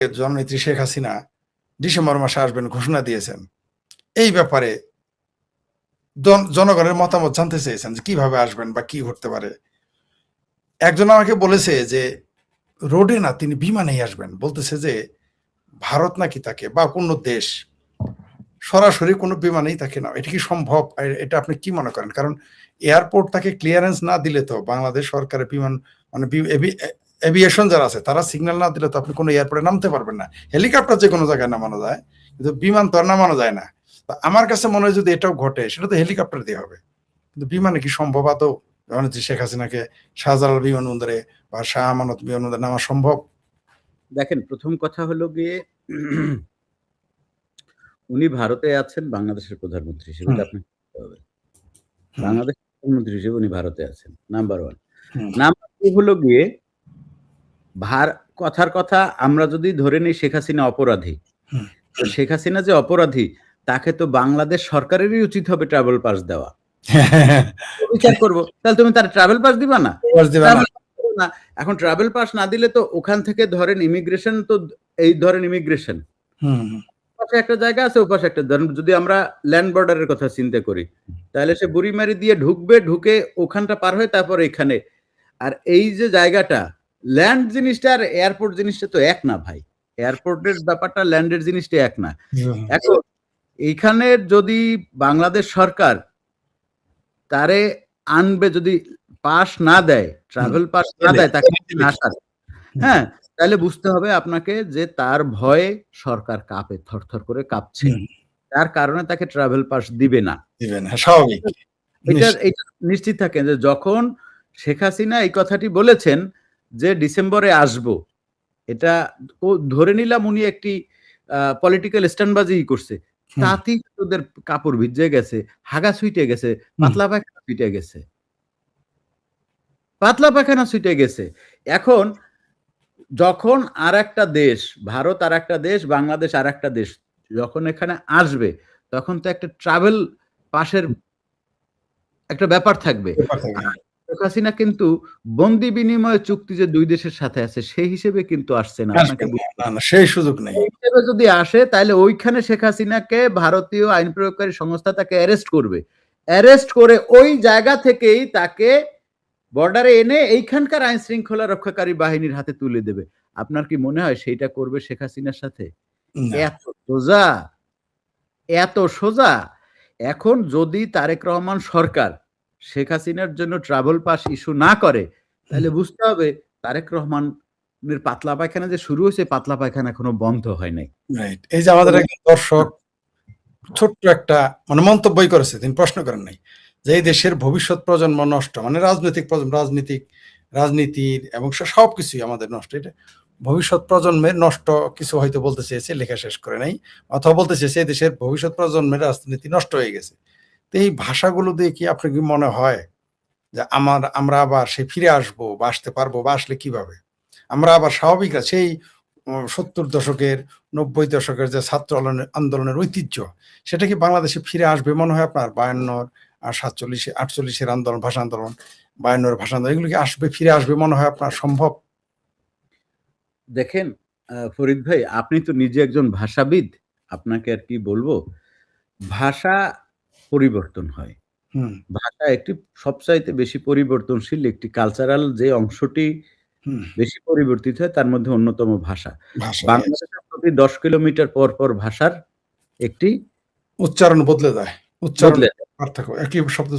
জননেত্রী শেখ হাসিনা ডিসেম্বর মাসে আসবেন ঘোষণা দিয়েছেন। এই ব্যাপারে জনগণের মতামত জানতে চেয়েছেন যে কিভাবে আসবেন বা কি ঘটতে পারে। একজন আমাকে বলেছে যে রোডে না, তিনি বিমানেই আসবেন। বলতেছে যে ভারত নাকি তাকে বা কোনো দেশ সরাসরি কোনো বিমানেই তাকে না। এটা কি সম্ভব? এটা আপনি কি মনে করেন? কারণ এয়ারপোর্ট তাকে ক্লিয়ারেন্স না দিলে তো বাংলাদেশ সরকারের বিমান মানে এভিয়েশন যারা আছে তারা সিগন্যাল না দিলে তো আপনি কোনো এয়ারপোর্টে নামতে পারবেন না। হেলিকপ্টার যে কোনো জায়গায় নামানো যায়, কিন্তু বিমান তো আর নামানো যায় না। আমার কাছে মনে হয় যদি এটাও ঘটে সেটা তো হেলিকপ্টার দিয়ে হবে, কিন্তু বিমানে কি সম্ভব? আদৌ শেখ হাসিনাকে শাহজালাল বিমানবন্দরে বা শাহ আমানত বিমানবন্দরে নামা সম্ভব? দেখেন, প্রথম কথা হলো গিয়ে উনি ভারতে আছেন বাংলাদেশের প্রধানমন্ত্রী হিসেবে, এটা আপনাকে বলতে হবে। বাংলাদেশের প্রধানমন্ত্রী হিসেবে উনি ভারতে আছেন, নাম্বার 1। নাম্বার 2 হলো গিয়ে কথার কথা, আমরা যদি ধরে নিই শেখ হাসিনা অপরাধী, তো শেখ হাসিনা যে অপরাধী তাকে তো বাংলাদেশ সরকারেরই উচিত হবে ট্রাভেল পাস দেওয়া। বিচার করবো, তাহলে তুমি তার ট্রাভেল পাস দিবা না? এখন ট্রাভেল পাস না দিলে তো ওখান থেকে ধরেন ইমিগ্রেশন, তো এই ধরেন ইমিগ্রেশন পাশে একটা জায়গা আছে, ওপাশে একটা, ধরেন যদি আমরা ল্যান্ড বর্ডারের কথা চিন্তা করি, তাহলে সে বুড়িমারি দিয়ে ঢুকে ওখানটা পার হয়ে তারপর এখানে। আর এই যে জায়গাটা, ল্যান্ড জিনিসটা আর এয়ারপোর্ট জিনিসটা তো এক না ভাই। এয়ারপোর্টের ব্যাপারটা ল্যান্ডের জিনিসটা এক না। এখন এইখানে যদি বাংলাদেশ সরকার তারে আনবে, যদি পাস না দেয়, ট্রাভেল পাস না দেয় তাকে আসার, হ্যাঁ, তাহলে বুঝতে হবে আপনাকে যে তার ভয়ে সরকার কাঁপে, থরথর করে কাঁপছে। তার কারণে তাকে ট্রাভেল পাস দিবে না। স্বাভাবিক। এটা নিশ্চিত থাকেন যে যখন শেখ হাসিনা এই কথাটি বলেছেন যে ডিসেম্বরে আসব, এটা ধরে নিলাম উনি একটি পলিটিক্যাল স্ট্যান্ডবাজি করছে, তাতেই ওদের কাপড় ভিজে গেছে, হাগা ছুটে গেছে, পাতলা পায়খানা ছুটে গেছে, এখন যখন আর একটা দেশ, ভারত আর একটা দেশ, বাংলাদেশ আর একটা দেশ যখন এখানে আসবে, তখন তো একটা ট্রাভেল পাসের একটা ব্যাপার থাকবে। শেখ হাসিনা কিন্তু বন্দি বিনিময় চুক্তি যে দুই দেশের সাথে আছে সেই হিসেবে কিন্তু আসছে না। সেই সুযোগ নেই। যদি আসে তাহলে ওইখানে শেখ হাসিনাকে ভারতীয় আইন প্রয়োগকারী সংস্থা তাকে অ্যারেস্ট করবে, অ্যারেস্ট করে ওই জায়গা থেকেই তাকে বর্ডারে এনে এইখানকার আইন শৃঙ্খলা রক্ষাকারী বাহিনীর হাতে তুলে দেবে। আপনার কি মনে হয় সেইটা করবে শেখ হাসিনার সাথে? এত সোজা। এখন যদি তারেক রহমান সরকার শেখ হাসিনার জন্য ট্রাভেল পাস ইস্যু না করে, তাহলে বুঝতে হবে তারেক রহমানের পাতলা পায়খানা যে শুরু হয়েছে, পাতলা পায়খানা এখনো বন্ধ হয় নাই। এই যে আমাদের একজন দর্শক ছোট্ট একটা মন্তব্যই করেছে, তিনি প্রশ্ন করেন নাই যে এই দেশের ভবিষ্যৎ প্রজন্ম নষ্ট, রাজনীতির এবং সবকিছুই আমাদের নষ্ট। এটা ভবিষ্যৎ প্রজন্মের নষ্ট কিছু হয়তো বলতে চেয়েছে, লেখা শেষ করে নাই, অথবা বলতে চেয়েছে এই দেশের ভবিষ্যৎ প্রজন্মের রাজনীতি নষ্ট হয়ে গেছে। তো এই ভাষাগুলো দিয়ে কি আপনার কি মনে হয় যে আমরা আবার সে ফিরে আসবো বা আসতে পারবো, বা আসলে কিভাবে আমরা আবার স্বাভাবিক সেই 70 দশকের 90 দশকের যে ছাত্র আন্দোলনের ঐতিহ্য, সেটা কি বাংলাদেশে ফিরে আসবে মনে হয় আপনার? 52 আর 47 48-এর আন্দোলন, ভাষা আন্দোলন, 52-এর ভাষা আন্দোলন, এগুলো কি ফিরে আসবে মনে হয় আপনার? সম্ভব? দেখেন ফরিদ ভাই, আপনি তো নিজে একজন ভাষাবিদ, আপনাকে আর কি বলবো। ভাষা পরিবর্তন হয়, ভাষা একটি সবচাইতে বেশি পরিবর্তনশীল একটি কালচারাল যে অংশটি বেশি পরিবর্তিত হয় তার মধ্যে অন্যতম ভাষা। বাংলাদেশের প্রতি 10 কিলোমিটার পর পর ভাষার একটি উচ্চারণ বদলে যায়, উচ্চারণ পার্থক্য, একই শব্দ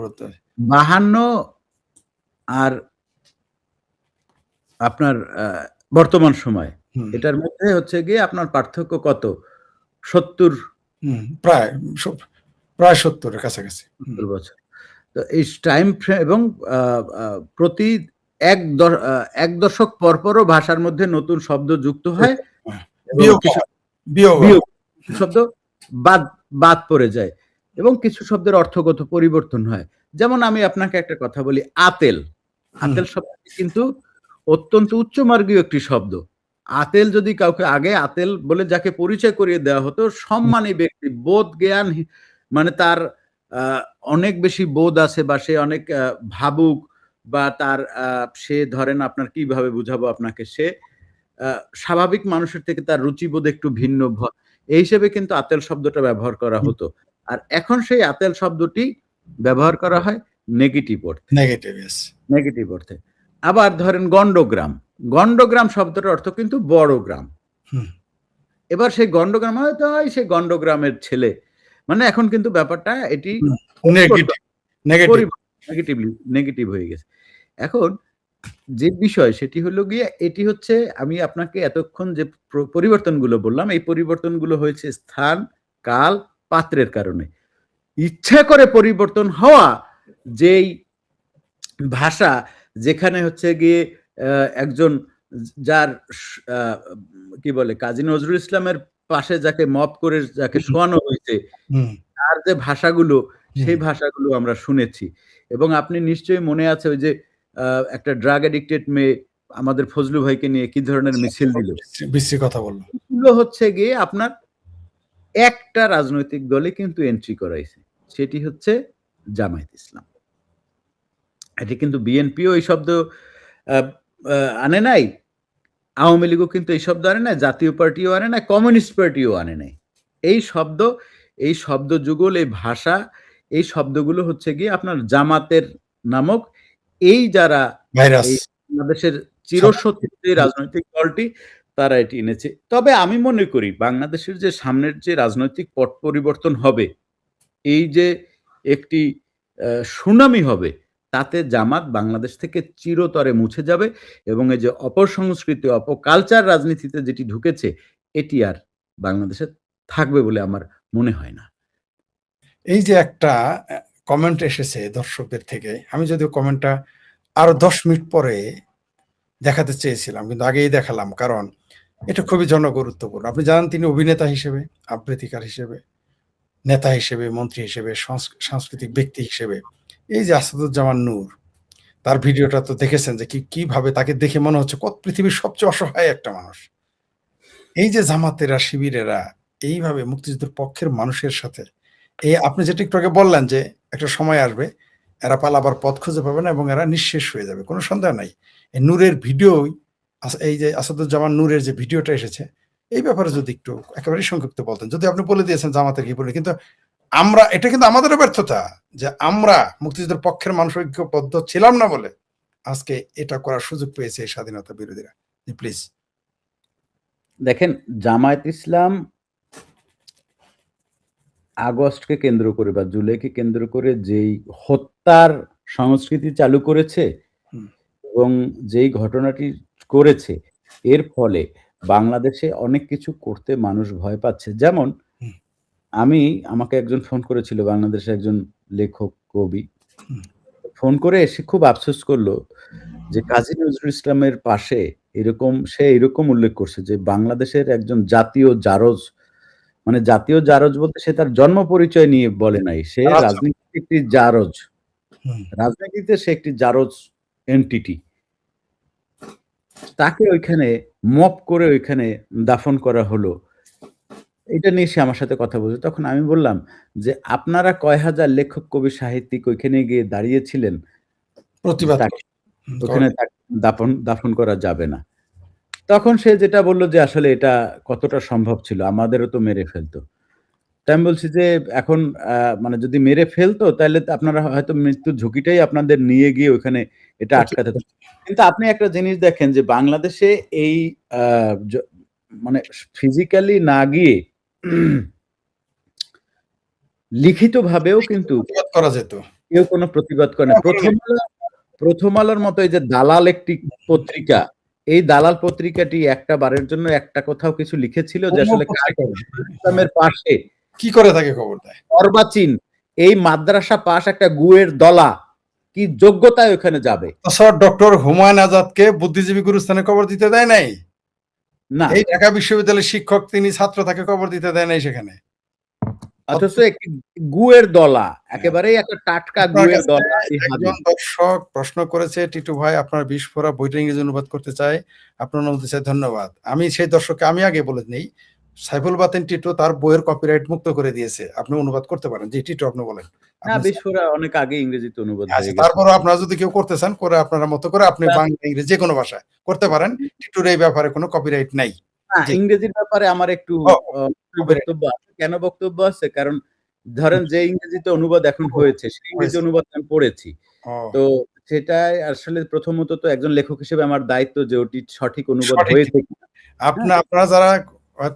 বলতে হয়। 52 আর আপনার বর্তমান সময়, এটার মধ্যে হচ্ছে গিয়ে আপনার পার্থক্য কত? 70, প্রায় 70-এর কাছাকাছি বছর। তো এই টাইম ফ্রেম, এবং প্রতি এক দশক পরপরও ভাষার মধ্যে নতুন শব্দ যুক্ত হয়, শব্দ বাদ পড়ে যায়, এবং কিছু শব্দের অর্থগত পরিবর্তন হয়। যেমন আমি আপনাকে একটা কথা বলি, আতেল শব্দটি কিন্তু অত্যন্ত উচ্চমার্গীয় একটি শব্দ। আতেল যদি কাউকে আগে আতেল বলে যাকে পরিচয় করিয়ে দেওয়া হতো, সম্মানী ব্যক্তি, বোধ জ্ঞান, মানে তার অনেক বেশি বোধ আছে, বা সে অনেক ভাবুক, বা তার সে ধরেন আপনার কিভাবে বুঝাবো আপনাকে, সে স্বাভাবিক মানুষের থেকে তার রুচিবোধ একটু ভিন্ন, এই হিসেবে কিন্তু আতেল শব্দটা ব্যবহার করা হতো। আর এখন সেই আতেল শব্দটি ব্যবহার করা হয় নেগেটিভ অর্থে। নেগেটিভ অর্থে। আবার ধরেন গণ্ডগ্রাম। গণ্ডগ্রাম শব্দটার অর্থ কিন্তু বড় গ্রাম। এবার সেই গণ্ডগ্রাম হয়তো হয় সেই গণ্ডগ্রামের ছেলে, মানে এখন কিন্তু ব্যাপারটা এটি নেগেটিভ হয়ে গেছে। এখন যে বিষয় সেটি হলো গিয়ে, এটি হচ্ছে আমি আপনাকে এতক্ষণ যে পরিবর্তনগুলো বললাম, এই পরিবর্তনগুলো হয়েছে স্থান, কাল, পাত্রের কারণে। ইচ্ছা করে পরিবর্তন হওয়া যেই ভাষা, যেখানে হচ্ছে গিয়ে একজন যার কি বলে কাজী নজরুল ইসলামের পাশে যাকে মপ করে যাকে শোয়ানো হয়েছে, তার যে ভাষাগুলো, সেই ভাষাগুলো আমরা শুনেছি। এবং আপনি নিশ্চয়ই মনে আছে ওই যে একটা ড্রাগ এডিক্টেড মেয়ে আমাদের ফজলু ভাইকে নিয়ে কি ধরনের মিছিল দিল, বিশ্রী কথা বলল, এগুলো হচ্ছে গিয়ে আপনার একটা রাজনৈতিক দলে কিন্তু এন্ট্রি করাইছে, সেটি হচ্ছে জামায়াত ইসলাম। এটি কিন্তু বিএনপিও এই শব্দ আনে নাই, আওয়ামী লীগও কিন্তু এই শব্দ আনে নাই, জাতীয় পার্টিও আনে নাই, কমিউনিস্ট পার্টিও আনে নাই। এই শব্দ যুগল, এই ভাষা, এই শব্দগুলো হচ্ছে গিয়ে আপনার জামাতের নামক এই যারা বাংলাদেশের চিরশত্রু রাজনৈতিক দলটি, তারা এটি এনেছে। তবে আমি মনে করি বাংলাদেশের যে সামনের যে রাজনৈতিক পট পরিবর্তন হবে, এই যে একটি সুনামি হবে, তাতে জামাত বাংলাদেশ থেকে চিরতরে মুছে যাবে এবং এই যে অপসংস্কৃতি, অপকালচার রাজনীতিতে যেটি ঢুকেছে, এটি আর বাংলাদেশে থাকবে বলে আমার মনে হয় না। এই যে একটা কমেন্ট এসেছে দর্শকদের থেকে, আমি যদিও কমেন্টটা আরো 10 মিনিট পরে দেখাতে চেয়েছিলাম, কিন্তু আগেই দেখালাম, কারণ এটা খুবই জনগুরুত্বপূর্ণ। আপনি জানেন তিনি অভিনেতা হিসেবে, আবৃত্তিকার হিসেবে, নেতা হিসেবে, মন্ত্রী হিসেবে, সাংস্কৃতিক ব্যক্তি হিসেবে, এই যে আসাদুজ্জামান নূর, তার ভিডিওটা তো দেখেছেন যে কিভাবে তাকে দেখে মনে হচ্ছে কত পৃথিবীর সবচেয়ে অসহায় একটা মানুষ। এই যে জামাতেরা, শিবিরেরা এইভাবে মুক্তিযুদ্ধের পক্ষের মানুষের সাথে, এই আপনি যেটা একটু আগে বললেন যে একটা সময় আসবে এরা পালাবার পথ খুঁজে পাবে না এবং এরা নিঃশেষ হয়ে যাবে, কোনো সন্দেহ নাই। এই নূরের ভিডিও, এই যে আসাদুজ্জামান নূরের যে ভিডিওটা এসেছে, এই ব্যাপারে যদি একটু একেবারে সংক্ষিপ্ত বলতেন। যদি আপনি বলে দিয়েছেন জামাতের কি বলে, কিন্তু আমরা, এটা কিন্তু আমাদেরও ব্যর্থতা যে আমরা মুক্তিযুদ্ধের পক্ষের মানুষ ঐক্যবদ্ধ ছিলাম না বলে আজকে এটা করার সুযোগ পেয়েছে এই স্বাধীনতা বিরোধীরা। প্লিজ। দেখেন, জামায়াত ইসলাম আগস্টকে কেন্দ্র করে বা জুলাইকে কেন্দ্র করে যেই হত্যার সংস্কৃতি চালু করেছে এবং যেই ঘটনাটি করেছে, এর ফলে বাংলাদেশে অনেক কিছু করতে মানুষ ভয় পাচ্ছে। যেমন আমাকে একজন ফোন করেছিল, বাংলাদেশের একজন লেখক কবি, ফোন করে এসে খুব আফসোস করলো যে কাজী নজরুল ইসলামের পাশে সে এরকম উল্লেখ করছে যে বাংলাদেশের একজন জাতীয় জারজ, মানে জাতীয় জারজ বলতে সে তার জন্ম পরিচয় নিয়ে বলে নাই, সে রাজনীতিতে একটি জারজ, রাজনীতিতে সে একটি জারজ এন্টিটি, তাকে ওইখানে মপ করে ওইখানে দাফন করা হলো। এটা নিয়ে সে আমার সাথে কথা বলছে। তখন আমি বললাম যে আপনারা কয় হাজার লেখক, কবি, সাহিত্যিক ওইখানে গিয়ে দাঁড়িয়েছিলেন, প্রতিবাদ, ওখানে দাফন করা যাবে না। তখন সে যেটা বললো যে আসলে এটা কতটা সম্ভব ছিল, আমাদেরও তো মেরে ফেলতো। তাই আমি বলছি যে এখন মানে যদি মেরে ফেলতো তাহলে আপনারা হয়তো মৃত্যুর ঝুঁকিটাই আপনাদের নিয়ে গিয়ে ওখানে এটা আটকাতে। কিন্তু আপনি একটা জিনিস দেখেন যে বাংলাদেশে এই মানে ফিজিক্যালি না গিয়ে লিখিত ভাবেও কিন্তু করা যেত, কেউ কোনো প্রতিবাদ করে না। প্রথম আলোর মতো এই যে দালাল একটি পত্রিকা, এই দালাল পত্রিকাটি একটা বারের জন্য একটা কোথাও কিছু লিখেছিল যে আসলে ইসলামের পাশে কি করে তাকে খবর দেয়, অর্বাচীন এই মাদ্রাসা পাশ একটা গুয়ের দলা, কি যোগ্যতায় ওখানে যাবে? স্যার ডক্টর হুমায়ুন আজাদকে বুদ্ধিজীবী গুরুস্থানে কবর দিতে দেয় নাই না, এই ঢাকা বিশ্ববিদ্যালয়ের শিক্ষক, তিনি ছাত্র, তাকে কবর দিতে দেয় নাই সেখানে, অথচ একটি গুয়ের দলা, একেবারেই একটা টাটকা গুয়ের দলা। একজন দর্শক প্রশ্ন করেছে, টিটু ভাই আপনার বিস্ফোরা বইটা ইংরেজি অনুবাদ করতে চাই, আপনার অনুমতি চাই, ধন্যবাদ। আমি সেই দর্শককে আমি আগে বলে নেই, সাইফুল বাতেন টিটু তার বইয়ের কপিরাইট মুক্ত করে দিয়েছে। আপনি অনুবাদ করতে পারেন। জি, টিটু আপনি বলেন। না, আপনি বিশ্বরা অনেক আগে ইংরেজিতে অনুবাদ আচ্ছা, হয়ে গেছে। তারপরেও আপনারা যদি কেউ করতে চান, করে আপনারা মতো করে আপনি বাংলা, ইংরেজি যেকোনো ভাষায় করতে পারেন। টিটুর এই ব্যাপারে কোনো কপিরাইট নাই। না, জি। ইংরেজির ব্যাপারে আমার একটু ও কপিরাইট বক্তব্য আছে। কেন বক্তব্য আছে? কারণ ধরেন যে ইংরেজিতে অনুবাদ এখন হয়েছে, সেই ইংরেজি হয়েছে। অনুবাদ আমি পড়েছি। ও তো সেটাই আসলে প্রথমত তো একজন লেখক হিসেবে আমার দায়িত্ব যে ওটি সঠিক অনুবাদ সঠিক ঠিক। হয়েছে কিনা। হ্যাঁ? আপনারা যারা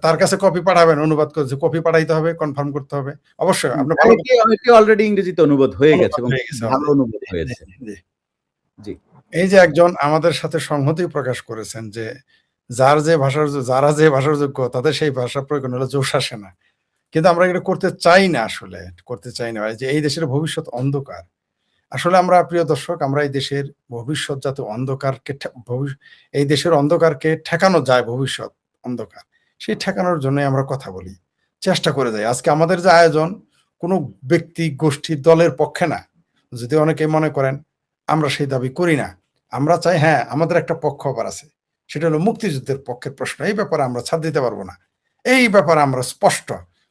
তার কাছে কপি পাঠাবেন, অনুবাদ করেছে, কপি পাঠাইতে হবে, কনফার্ম করতে হবে। অবশ্যই আপনি ভালো এটি অলরেডি ইংরেজিতে অনুবাদ হয়ে গেছে অনুবাদ এবং হয়ে গেছে ভালো অলরেডি। অনুবাদ জি, জি, হয়েছে। জি। জি। এই যে একজন আমাদের সাথে সংহতি প্রকাশ করেছেন যে যারা যে ভাষার যোগ্য তাদের সেই ভাষা প্রয়োগ হলে জোশ আসে না। কিন্তু আমরা এটা করতে চাই না আসলে। করতে চাই না। এই যে এই দেশের ভবিষ্যৎ অন্ধকার। আসলে আমরা প্রিয় দর্শক, আমরা এই দেশের ভবিষ্যৎ যাতে অন্ধকারকে এই দেশের অন্ধকারকে ঠেকানো যায়, ভবিষ্যৎ অন্ধকার। সেই ঠেকানোর জন্যই আমরা কথা বলি। চেষ্টা করে যাই। আজকে আমাদের যে আয়োজন কোনো ব্যক্তি, গোষ্ঠী, দলের পক্ষে না। যদি অনেকে মনে করেন আমরা সেই দাবি করি না। আমরা চাই হ্যাঁ, আমাদের একটা পক্ষ আবার আছে। সেটা হলো মুক্তিযুদ্ধের পক্ষের প্রশ্ন। এই ব্যাপারে আমরা ছাড় দিতে পারব না। এই ব্যাপারে আমরা স্পষ্ট।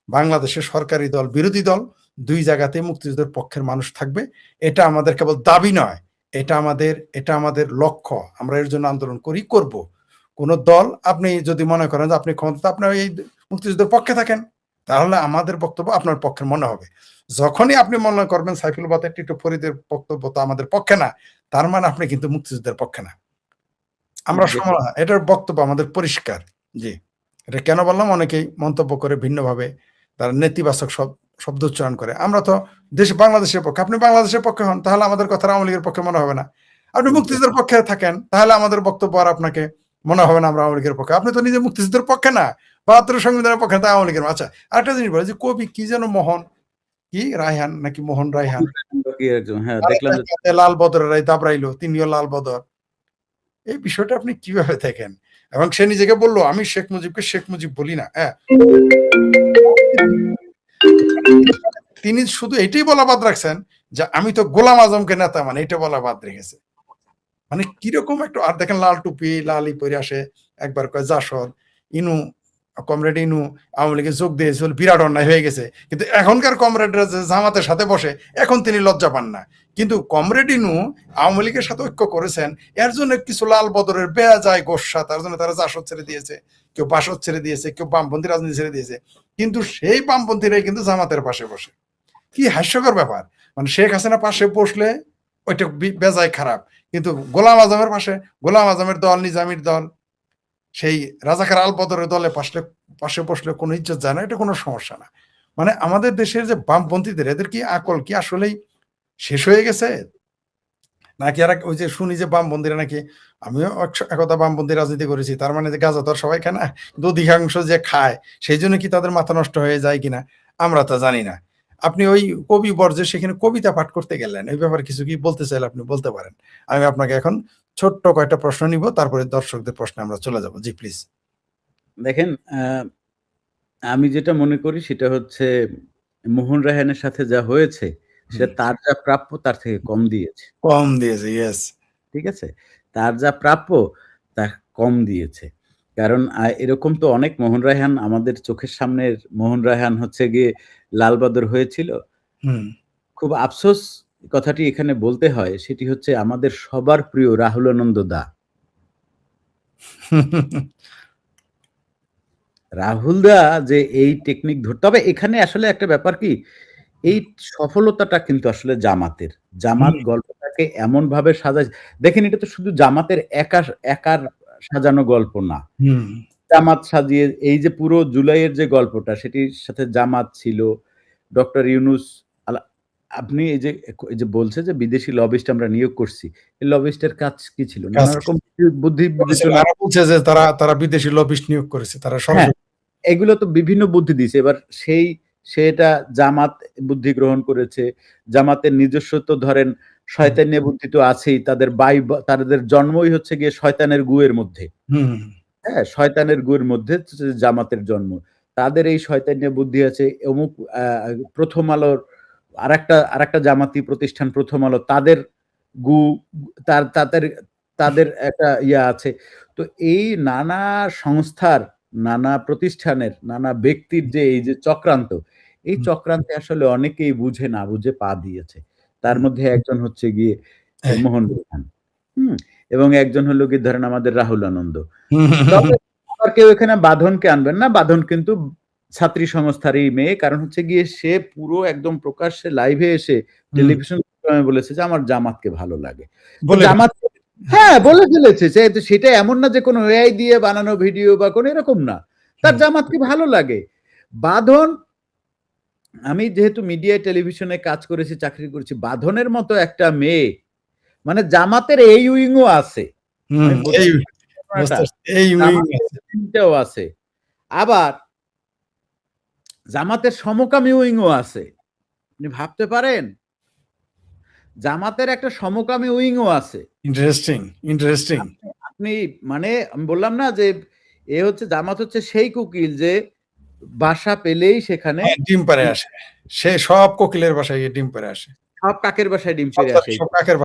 বাংলাদেশের সরকারি দল, বিরোধী দল ২ জায়গাতেই মুক্তিযুদ্ধের পক্ষের মানুষ থাকবে। এটা আমাদের কেবল দাবি নয়। এটা আমাদের লক্ষ্য। আমরা এর জন্য আন্দোলন করব। কোন দল আপনি যদি মনে করেন যে আপনি ক্ষমতা, আপনি এই মুক্তিযুদ্ধের পক্ষে থাকেন, তাহলে আমাদের বক্তব্য আপনার পক্ষে মনে হবে। যখনই আপনি মনে করবেন সাইফুল বাতের, টিটু ফরিদের বক্তব্য তো আমাদের পক্ষে না, তার মানে আপনি কিন্তু মুক্তিযুদ্ধের পক্ষে না। আমরা এটার বক্তব্য আমাদের পরিষ্কার। জি। এটা কেন বললাম? অনেকেই মন্তব্য করে ভিন্নভাবে, তারা নেতিবাচক শব্দ উচ্চারণ করে। আমরা তো বাংলাদেশের পক্ষে। আপনি বাংলাদেশের পক্ষে হন, তাহলে আমাদের কথা আওয়ামী লীগের পক্ষে মনে হবে না। আপনি মুক্তিযুদ্ধের পক্ষে থাকেন, তাহলে আমাদের বক্তব্য আর আপনাকে মনে হবে না আমরা আওয়ামী লীগের পক্ষে। আপনি তো নিজে মুক্তিযুদ্ধের পক্ষে না, ৭২ সংবিধানের পক্ষে, তাই আওয়ামী লীগের। আচ্ছা, আরেকটা জিনিস বলে যে কবি কি যেন রায়হান নাকি মোহন রায়হান, হ্যাঁ, দেখলাম যে লাল বদরের রায় দাবড়াইলো, তিনিও লাল বদর। এই বিষয়টা আপনি কিভাবে দেখেন? এবং সে নিজেকে বলল আমি শেখ মুজিবকে শেখ মুজিব বলি না। হ্যাঁ, তিনি শুধু এটাই বলা বাদ রাখছেন যে আমি তো গোলাম আজমকে নেতা মানে, এটা বলা বাদ রেখেছে। মানে কিরকম একটা, আর দেখেন লাল টুপি, লাল পরে আসে, একবার কয় জাসদ, ইনু, কমরেড ইনু আওয়ামী লীগে যোগ দিয়েছিল, বিরাট অন্যায় হয়ে গেছে। কিন্তু এখনকার কমরেডরা যে জামাতের সাথে বসে, এখন তিনি লজ্জা পান না। কিন্তু কমরেড ইনু আওয়ামী লীগের সাথে ঐক্য করেছেন, এর জন্য কিছু লাল বদরের বেয়া যায় গোসা, তার জন্য তারা জাসদ ছেড়ে দিয়েছে, কেউ বাসদ ছেড়ে দিয়েছে, কেউ বামপন্থী রাজনীতি ছেড়ে দিয়েছে। কিন্তু সেই বামপন্থীরাই কিন্তু জামাতের পাশে বসে। কি হাস্যকর ব্যাপার! মানে শেখ হাসিনা পাশে বসলে ওইটা বেজায় খারাপ, কিন্তু গোলাম আজমের পাশে, গোলাম আজমের দল, নিজামীর দল, সেই রাজাকার আল বদরের দলে পাশে বসলে কোনো ইজ্জত যায় না, এটা কোনো সমস্যা না। মানে আমাদের দেশের যে বামপন্থীদের, এদের কি আকল কি আসলেই শেষ হয়ে গেছে? নাকি এরা ওই যে শুনি যে বামপন্থীরা নাকি, আমিও একদা বামপন্থী রাজনীতি করেছি, তার মানে যে গাঁজা তো আর সবাই খায় না, কিন্তু অধিকাংশ যে খায় সেই জন্য কি তাদের মাথা নষ্ট হয়ে যায় কিনা আমরা তা জানি না। আপনি ওই কবি বর্জ্যের সেখানে কবিতা পাঠ করতে গেলেন, এই ব্যাপারে কিছু কি বলতে চাইলে আপনি বলতে পারেন। আমি আপনাকে এখন ছোট্ট কয়েকটা প্রশ্ন নিব, তারপরে দর্শকদের প্রশ্নে আমরা চলে যাব। জি প্লিজ। দেখেন, আমি যেটা মনে করি সেটা হচ্ছে মোহন রায়হানের সাথে যা হয়েছে সেটা তার যা প্রাপ্য তার থেকে কম দিয়েছে। কম দিয়েছে, ইয়েস। ঠিক আছে? তার যা প্রাপ্য তা কম দিয়েছে। কারণ এরকম তো অনেক মোহন রায়হান আমাদের চোখের সামনের মোহন রায়হান হচ্ছে গিয়ে লালবাদর হয়েছিল। হুম। খুব আফসোস কথাটি এখানে বলতে হয়, সেটি হচ্ছে আমাদের সবার প্রিয় রাহুল আনন্দ দা। রাহুল দা যে এই টেকনিক তবে এখানে আসলে একটা ব্যাপার কি, এই সফলতাটা কিন্তু আসলে জামাতের। জামাত গল্পটাকে এমনভাবে সাজায়, দেখেন এটা তো শুধু জামাতের একার সাজানো গল্প না। হুম। জামাত সাজিয়ে এই যে পুরো জুলাইয়ের যে গল্পটা সেটির সাথে জামাত ছিল, ডক্টর ইউনূস আপনি এই যে বলছে যে বিদেশি লবিস্ট আমরা নিয়োগ করছি। এই লবিস্টের কাজ কি ছিল? নানা রকম বুদ্ধি বিবেচনা। বলছে যে তারা বিদেশি লবিস্ট নিয়োগ করেছে, তারা হ্যাঁ, এগুলো তো বিভিন্ন বুদ্ধি দিছে। এবার সেটা জামাত বুদ্ধি গ্রহণ করেছে। জামাতের নিজস্ব তো ধরেন শয়তানি বুদ্ধি তো আছেই। তাদের জন্মই হচ্ছে গিয়ে শয়তানের গুয়ের মধ্যে। হুম। হ্যাঁ, শয়তানের গুয়ের মধ্যে জামাতের জন্ম। তাদের এই শয়তানি বুদ্ধি আছে। অমুক প্রথম আলোর আরেকটা জামাতি প্রতিষ্ঠান প্রথম আলো, তাদের গু তাদের একটা ইয়া আছে। তো এই নানা সংস্থার নানা প্রতিষ্ঠানের, নানা ব্যক্তির যে এই যে চক্রান্ত, এই হুম, চক্রান্তে আসলে অনেকেই বুঝে না বুঝে পা দিয়েছে। তার হুম, মধ্যে একজন হচ্ছে গিয়ে হ্যাঁ, মোহন বাগান। হুম? এবং একজন হলো গিয়ে ধরেন আমাদের রাহুল আনন্দ। হুম, হুম, হুম, তবে আবার কেউ এখানে বাঁধনকে আনবেন না। বাঁধন কিন্তু ছাত্রী সংস্থারই মেয়ে। কারণ হচ্ছে গিয়ে সে পুরো একদম প্রকাশ্যে লাইভে এসে হুম, টেলিভিশন প্রোগ্রামে বলেছে যে আমার জামাতকে ভালো লাগে। তো বলে জামাত হ্যাঁ, হ্যাঁ, বলে ফেলেছে। সেটা এমন না যে কোনো এআই দিয়ে বানানো ভিডিও বা কোনো এরকম না। তার হুম, জামাতকে ভালো লাগে। বাঁধন আমি যেহেতু মিডিয়ায় টেলিভিশনে কাজ করেছি, চাকরি করেছি, বাঁধনের মতো একটা মেয়ে মানে জামাতের এই উইং ও আছে। হুম, আমি এই বোঝাতে বুঝতে ঘটনাটা পারছি, এই উইং জামাতের আছে। উইংটাও আছে। আবার জামাতের সমকামী উইং ও আছে। আপনি ভাবতে পারেন? জামাতের একটা সমকামী উইং ও আছে। Interesting, interesting. আপনি মানে আমি বললাম না যে এ হচ্ছে জামাত হচ্ছে সেই কুকিল যে বাসা পেলেই সেখানে হ্যাঁ, ডিম পাড়ে আসে। সে সব কোকিলের বাসায় গিয়ে ডিম পাড়ে আসে। সব কাকের বাসায় ডিম সব পেড়ে আসে। সব কাকের